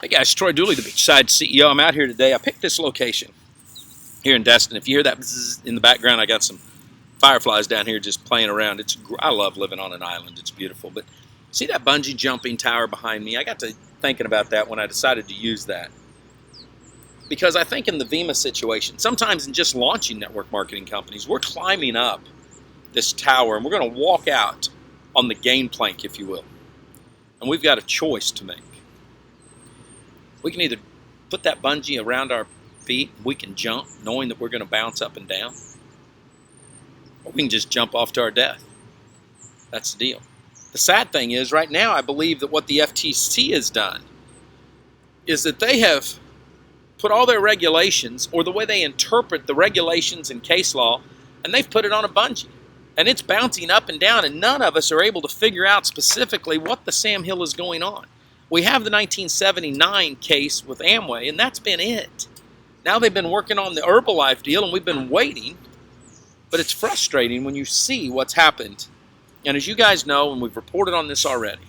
Hey guys, Troy Dooley, the Beachside CEO. I'm out here today. I picked this location here in Destin. If you hear that bzzz in the background, I got some fireflies down here just playing around. I love living on an island. It's beautiful. But see that bungee jumping tower behind me? I got to thinking about that when I decided to use that. Because I think in the Vemma situation, sometimes in just launching network marketing companies, we're climbing up this tower and we're going to walk out on the gangplank, if you will. And we've got a choice to make. We can either put that bungee around our feet, we can jump knowing that we're going to bounce up and down, or we can just jump off to our death. That's the deal. The sad thing is, right now, I believe that what the FTC has done is that they have put all their regulations, or the way they interpret the regulations and case law, and they've put it on a bungee. And it's bouncing up and down, and none of us are able to figure out specifically what the Sam Hill is going on. We have the 1979 case with Amway, and that's been it. Now they've been working on the Herbalife deal, and we've been waiting. But it's frustrating when you see what's happened. And as you guys know, and we've reported on this already,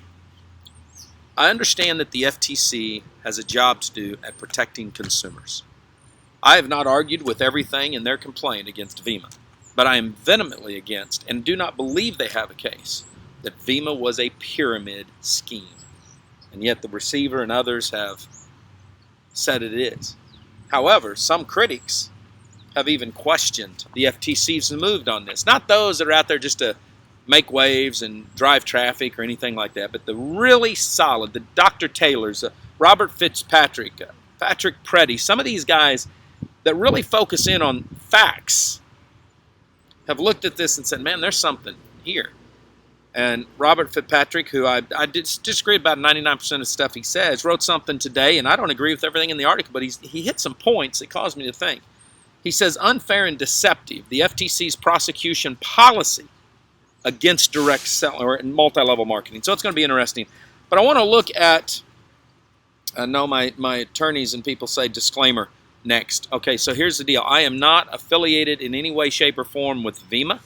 I understand that the FTC has a job to do at protecting consumers. I have not argued with everything in their complaint against Vemma, but I am vehemently against, and do not believe they have a case, that Vemma was a pyramid scheme. And yet the receiver and others have said it is. However, some critics have even questioned the FTC's moved on this. Not those that are out there just to make waves and drive traffic or anything like that, but the really solid, the Dr. Taylors, Robert Fitzpatrick, Patrick Preddy, some of these guys that really focus in on facts have looked at this and said, man, there's something here. And Robert Fitzpatrick, who I disagree about 99% of the stuff he says, wrote something today, and I don't agree with everything in the article, but he hit some points that caused me to think. He says, unfair and deceptive, the FTC's prosecution policy against direct selling or multi-level marketing. So it's going to be interesting. But I want to look at, I know my attorneys and people say disclaimer next. Okay, so here's the deal. I am not affiliated in any way, shape, or form with Vemma.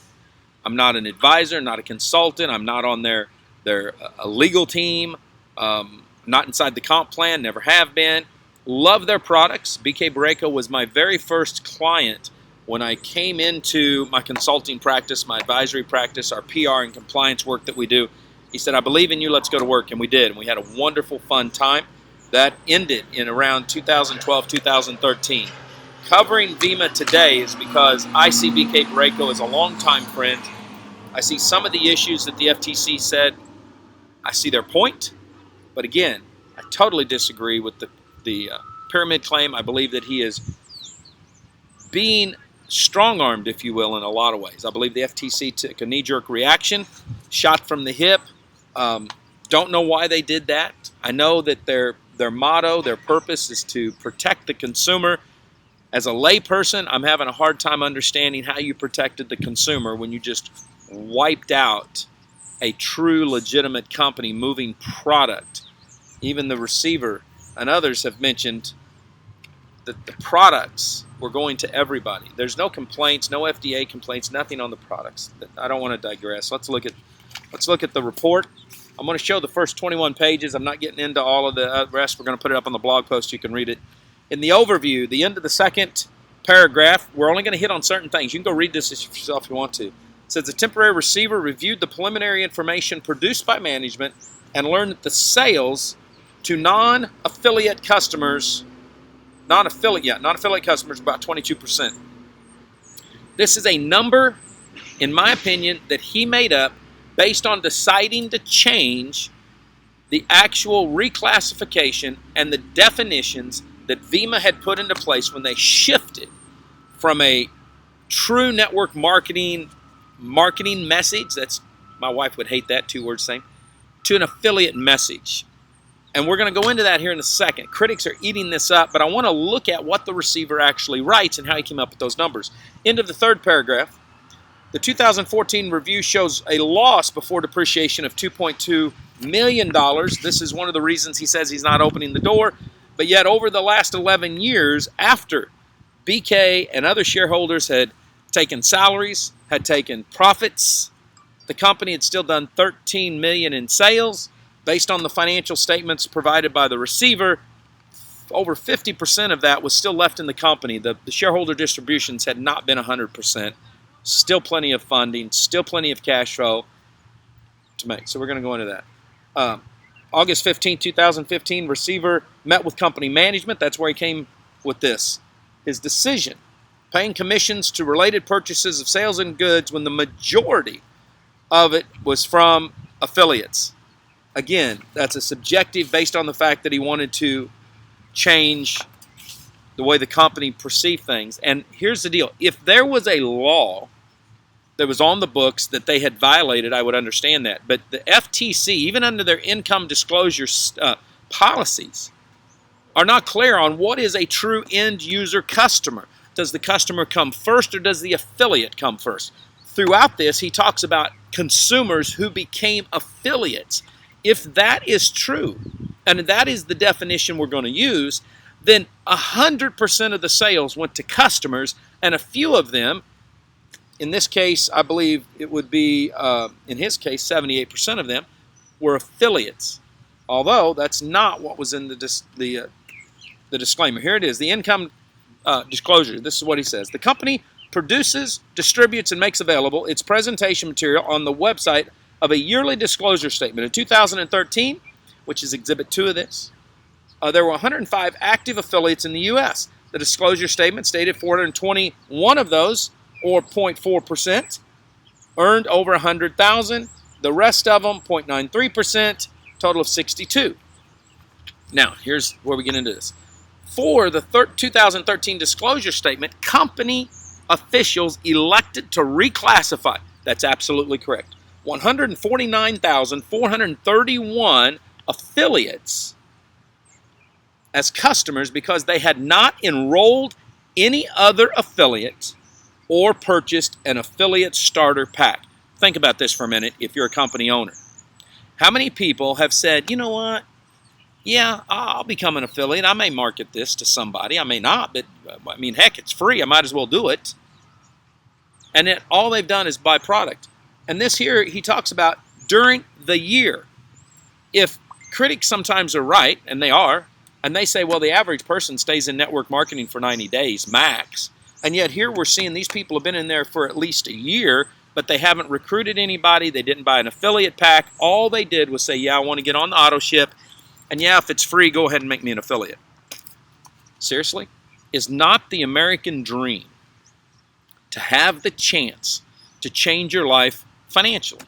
I'm not an advisor, not a consultant. I'm not on their legal team. Not inside the comp plan, never have been. Love their products. BK Barreco was my very first client when I came into my consulting practice, my advisory practice, our PR and compliance work that we do. He said, I believe in you, let's go to work. And we did. And we had a wonderful, fun time. That ended in around 2012, 2013. Covering Vemma today is because I see BK Barreco as a longtime friend. I see some of the issues that the FTC said. I see their point. But again, I totally disagree with the pyramid claim. I believe that he is being strong-armed, if you will, in a lot of ways. I believe the FTC took a knee-jerk reaction, shot from the hip. Don't know why they did that. I know that their motto, their purpose is to protect the consumer. As a layperson, I'm having a hard time understanding how you protected the consumer when you just wiped out a true, legitimate company moving product. Even the receiver and others have mentioned that the products were going to everybody. There's no complaints, no FDA complaints, nothing on the products. I don't want to digress. Let's look at the report. I'm going to show the first 21 pages. I'm not getting into all of the rest. We're going to put it up on the blog post. You can read it. In the overview, the end of the second paragraph, we're only going to hit on certain things. You can go read this yourself if you want to. It says the temporary receiver reviewed the preliminary information produced by management and learned that the sales to non-affiliate customers, non-affiliate customers, about 22%. This is a number, in my opinion, that he made up based on deciding to change the actual reclassification and the definitions that Vemma had put into place when they shifted from a true network marketing message, that's, my wife would hate that, 2 words same, to an affiliate message. And we're going to go into that here in a second. Critics are eating this up, but I want to look at what the receiver actually writes and how he came up with those numbers. End of the third paragraph. The 2014 review shows a loss before depreciation of $2.2 million. This is one of the reasons he says he's not opening the door. But yet over the last 11 years, after BK and other shareholders had taken salaries, had taken profits, the company had still done $13 million in sales. Based on the financial statements provided by the receiver, over 50% of that was still left in the company. The shareholder distributions had not been 100%. Still plenty of funding, still plenty of cash flow to make. So we're going to go into that. August 15, 2015, receiver met with company management. That's where he came with this. His decision, paying commissions to related purchases of sales and goods when the majority of it was from affiliates. Again, that's a subjective based on the fact that he wanted to change the way the company perceived things. And here's the deal. If there was a law that was on the books that they had violated, I would understand that. But the FTC, even under their income disclosure policies, are not clear on what is a true end user customer. Does the customer come first or does the affiliate come first? Throughout this, he talks about consumers who became affiliates. If that is true, and that is the definition we're going to use, then 100% of the sales went to customers, and a few of them, in this case, I believe it would be, in his case, 78% of them were affiliates. Although that's not what was in the disclaimer. Here it is, the income disclosure. This is what he says. The company produces, distributes, and makes available its presentation material on the website of a yearly disclosure statement. In 2013, which is Exhibit 2 of this, there were 105 active affiliates in the U.S. The disclosure statement stated 421 of those, or 0.4%, earned over $100,000. The rest of them, 0.93%, total of 62. Now, here's where we get into this. For the 2013 disclosure statement, company officials elected to reclassify, that's absolutely correct, 149,431 affiliates as customers because they had not enrolled any other affiliate or purchased an affiliate starter pack. Think about this for a minute if you're a company owner. How many people have said, you know what, yeah, I'll become an affiliate. I may market this to somebody. I may not, but I mean, heck, it's free. I might as well do it. And then all they've done is buy product. And this here, he talks about during the year. If critics sometimes are right, and they are, and they say, well, the average person stays in network marketing for 90 days max. And yet here we're seeing these people have been in there for at least a year, but they haven't recruited anybody. They didn't buy an affiliate pack. All they did was say, yeah, I want to get on the auto ship. And yeah, if it's free, go ahead and make me an affiliate. Seriously? Is not the American dream to have the chance to change your life financially?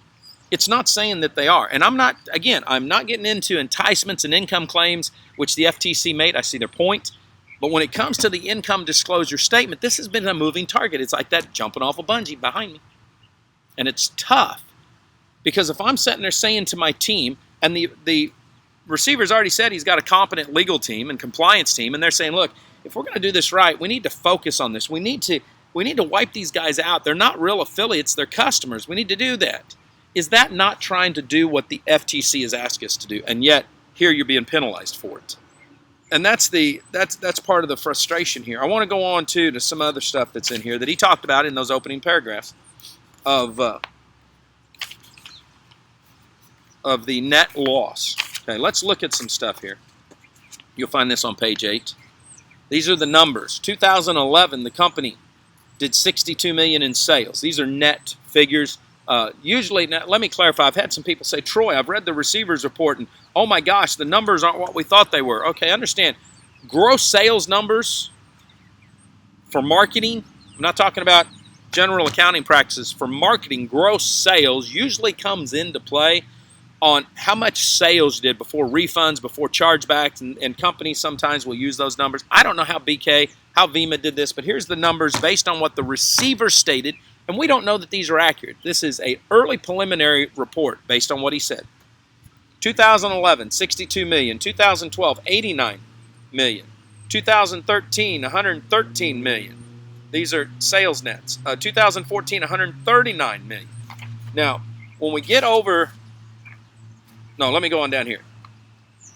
It's not saying that they are. And I'm not getting into enticements and income claims, which the FTC made. I see their point. But when it comes to the income disclosure statement, this has been a moving target. It's like that jumping off a bungee behind me. And it's tough. Because if I'm sitting there saying to my team, and the receiver's already said he's got a competent legal team and compliance team, and they're saying, look, if we're going to do this right, we need to focus on this. We need to wipe these guys out. They're not real affiliates. They're customers. We need to do that. Is that not trying to do what the FTC has asked us to do? And yet, here you're being penalized for it. And that's part of the frustration here. I want to go on, to some other stuff that's in here that he talked about in those opening paragraphs of the net loss. Okay, let's look at some stuff here. You'll find this on page 8. These are the numbers. 2011, the company did $62 million in sales. These are net figures. Usually, now, let me clarify. I've had some people say, Troy, I've read the receiver's report, and oh my gosh, the numbers aren't what we thought they were. Okay, understand. Gross sales numbers for marketing, I'm not talking about general accounting practices. For marketing, gross sales usually comes into play on how much sales you did before refunds, before chargebacks, and companies sometimes will use those numbers. I don't know how Vemma did this, but here's the numbers based on what the receiver stated, and we don't know that these are accurate. This is an early preliminary report based on what he said. 2011, $62 million. 2012, $89 million. 2013, $113 million. These are sales nets. 2014, $139 million. Now, when we get over... No, let me go on down here.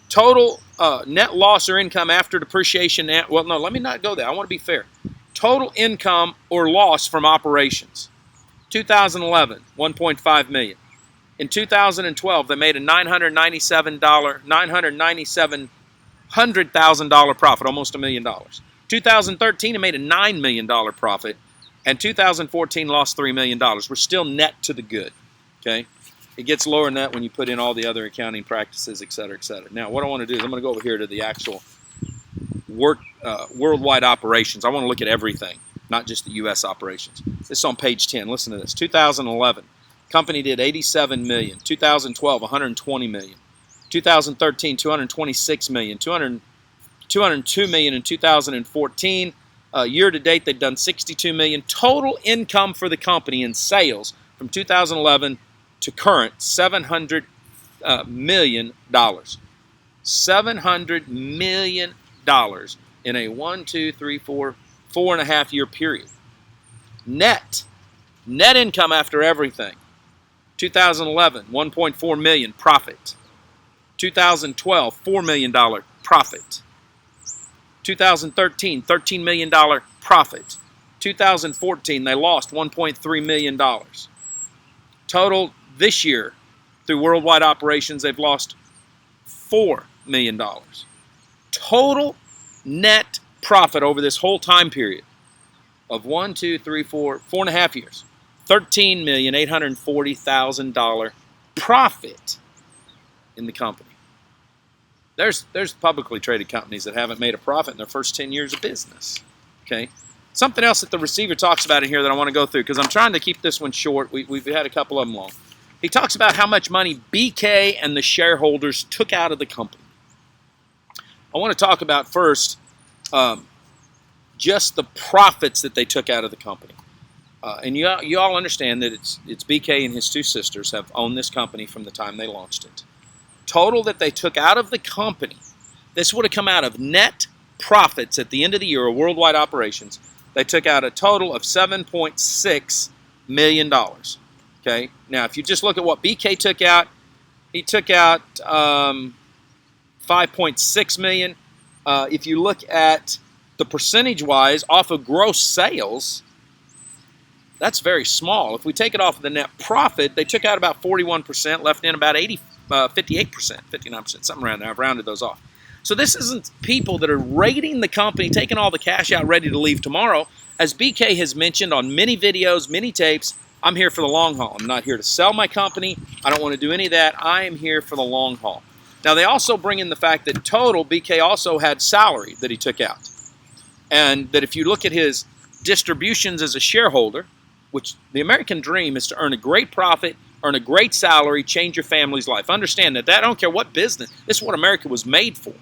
Total net loss or income after depreciation. Well, no, let me not go there. I want to be fair. Total income or loss from operations. 2011, $1.5 million. In 2012, they made a $997 $100,000 profit, almost $1 million. 2013, it made a $9 million profit. And 2014 lost $3 million. We're still net to the good. Okay? It gets lower than that when you put in all the other accounting practices, et cetera, et cetera. Now, what I want to do is I'm going to go over here to the actual worldwide operations. I want to look at everything, not just the U.S. operations. This is on page 10. Listen to this. 2011, company did $87 million. 2012, $120 million. 2013, $226 million. $202 million in 2014. Year to date, they've done $62 million. Total income for the company in sales from 2011 to current, $700 million. $700 million in a 4.5 year period. Net income after everything. 2011, $1.4 million profit. 2012, $4 million profit. 2013, $13 million profit. 2014, they lost $1.3 million. Total this year, through worldwide operations, they've lost $4 million. Total net profit over this whole time period of 4.5 years, $13,840,000 profit in the company. There's publicly traded companies that haven't made a profit in their first 10 years of business. Okay. Something else that the receiver talks about in here that I want to go through, because I'm trying to keep this one short. We've had a couple of them long. He talks about how much money BK and the shareholders took out of the company. I want to talk about first just the profits that they took out of the company. And you all understand that it's BK and his two sisters have owned this company from the time they launched it. Total that they took out of the company, this would have come out of net profits at the end of the year of worldwide operations. They took out a total of $7.6 million. Okay, now if you just look at what BK took out, he took out $5.6 million. If you look at the percentage-wise off of gross sales, that's very small. If we take it off of the net profit, they took out about 41%, left in about 58%, 59%, something around there. I've rounded those off. So this isn't people that are raiding the company, taking all the cash out, ready to leave tomorrow. As BK has mentioned on many videos, many tapes, I'm here for the long haul. I'm not here to sell my company. I don't want to do any of that. I am here for the long haul. Now, they also bring in the fact that total, BK also had salary that he took out. And that if you look at his distributions as a shareholder, which the American dream is to earn a great profit, earn a great salary, change your family's life. Understand that I don't care what business. This is what America was made for.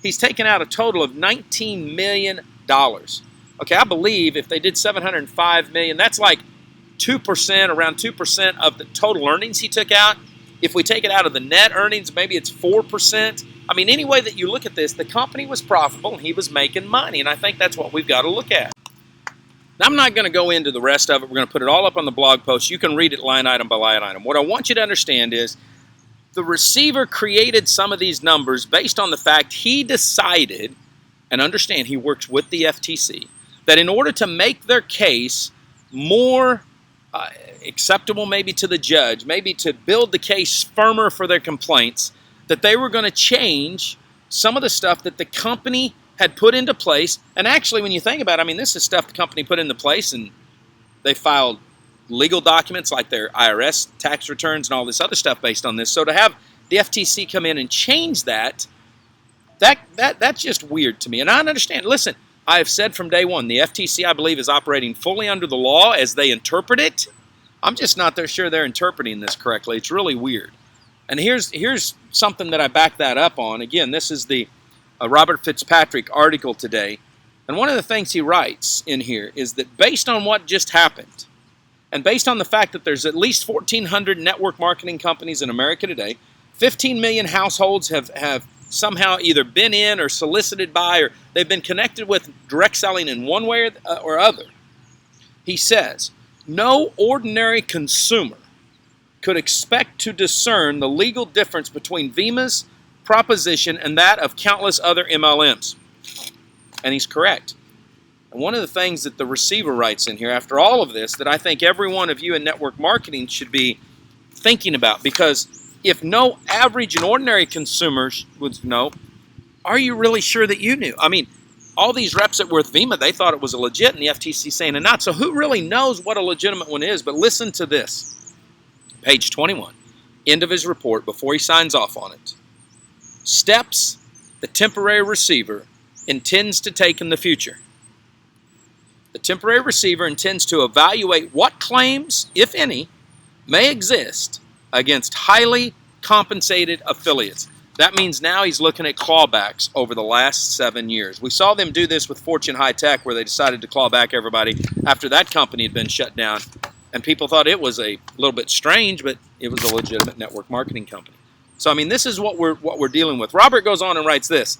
He's taken out a total of $19 million. Okay, I believe if they did $705 million, that's like 2%, around 2% of the total earnings he took out. If we take it out of the net earnings, maybe it's 4%. I mean, any way that you look at this, the company was profitable and he was making money, and I think that's what we've got to look at. Now, I'm not going to go into the rest of it. We're going to put it all up on the blog post. You can read it line item by line item. What I want you to understand is the receiver created some of these numbers based on the fact he decided, and understand he works with the FTC, that in order to make their case more acceptable maybe to the judge, maybe to build the case firmer for their complaints, that they were going to change some of the stuff that the company had put into place. And actually, when you think about it, I mean, this is stuff the company put into place, and they filed legal documents like their IRS tax returns and all this other stuff based on this. So to have the FTC come in and change that's just weird to me. And I understand. Listen, I have said from day one, the FTC, I believe, is operating fully under the law as they interpret it. I'm just not sure they're interpreting this correctly. It's really weird. And here's something that I back that up on. Again, this is the Robert Fitzpatrick article today. And one of the things he writes in here is that based on what just happened, and based on the fact that there's at least 1,400 network marketing companies in America today, 15 million households have somehow either been in or solicited by, or they've been connected with direct selling in one way or other. He says, no ordinary consumer could expect to discern the legal difference between Vemma's proposition and that of countless other MLMs. And he's correct. And one of the things that the receiver writes in here, after all of this, that I think every one of you in network marketing should be thinking about, because if no average and ordinary consumers would know, are you really sure that you knew? I mean, all these reps that were with Vemma, they thought it was a legit, and the FTC saying it not. So who really knows what a legitimate one is? But listen to this. Page 21, end of his report, before he signs off on it. Steps the temporary receiver intends to take in the future. The temporary receiver intends to evaluate what claims, if any, may exist against highly compensated affiliates. That means now he's looking at clawbacks over the last 7 years. We saw them do this with Fortune High Tech, where they decided to claw back everybody after that company had been shut down. And people thought it was a little bit strange, but it was a legitimate network marketing company. So, I mean, this is what we're dealing with. Robert goes on and writes this.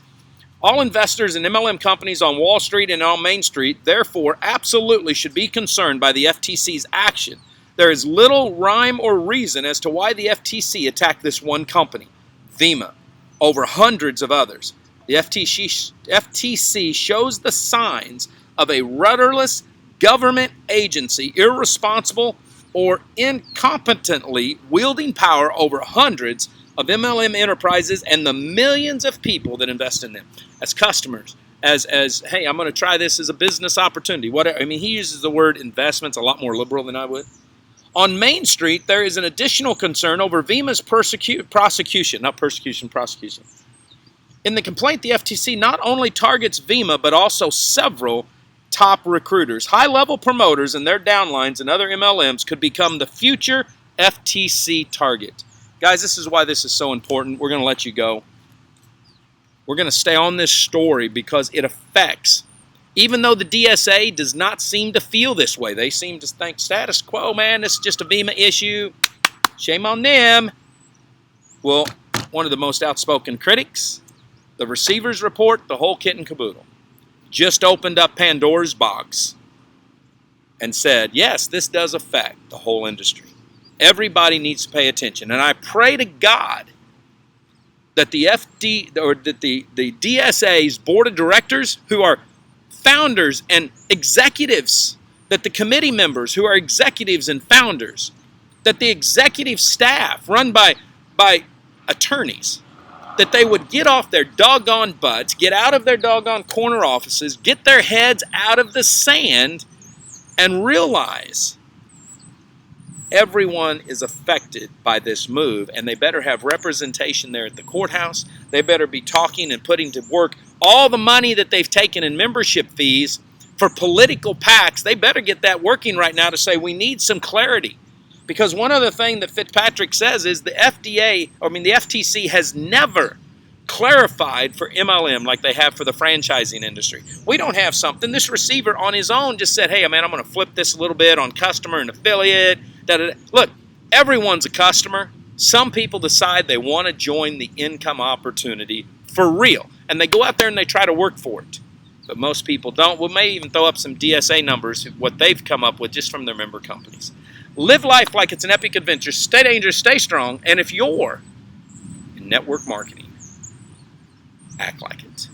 All investors in MLM companies on Wall Street and on Main Street, therefore, absolutely should be concerned by the FTC's action. There is little rhyme or reason as to why the FTC attacked this one company, Vemma, over hundreds of others. The FTC shows the signs of a rudderless government agency, irresponsible or incompetently wielding power over hundreds of MLM enterprises and the millions of people that invest in them as customers, as hey, I'm going to try this as a business opportunity. Whatever. I mean, he uses the word investments a lot more liberal than I would. On Main Street, there is an additional concern over Vemma's prosecution. In the complaint, the FTC not only targets Vemma, but also several top recruiters. High-level promoters and their downlines and other MLMs could become the future FTC target. Guys, this is why this is so important. We're going to let you go. We're going to stay on this story because it affects, even though the DSA does not seem to feel this way. They seem to think status quo, man, this is just a Vemma issue. Shame on them. Well, one of the most outspoken critics, the receivers report, the whole kit and caboodle, just opened up Pandora's box and said, yes, this does affect the whole industry. Everybody needs to pay attention. And I pray to God that the DSA's board of directors, who are founders and executives, that the committee members who are executives and founders, that the executive staff run by attorneys, that they would get off their doggone butts, get out of their doggone corner offices, get their heads out of the sand, and realize everyone is affected by this move, and they better have representation there at the courthouse. They better be talking and putting to work all the money that they've taken in membership fees for political PACs. They better get that working right now to say we need some clarity. Because one other thing that Fitzpatrick says is the FTC has never clarified for MLM like they have for the franchising industry. We don't have something. This receiver on his own just said, hey, man, I'm going to flip this a little bit on customer and affiliate. Look, everyone's a customer. Some people decide they want to join the income opportunity for real, and they go out there and they try to work for it. But most people don't. We may even throw up some DSA numbers, what they've come up with just from their member companies. Live life like it's an epic adventure. Stay dangerous, stay strong, and if you're in network marketing, act like it.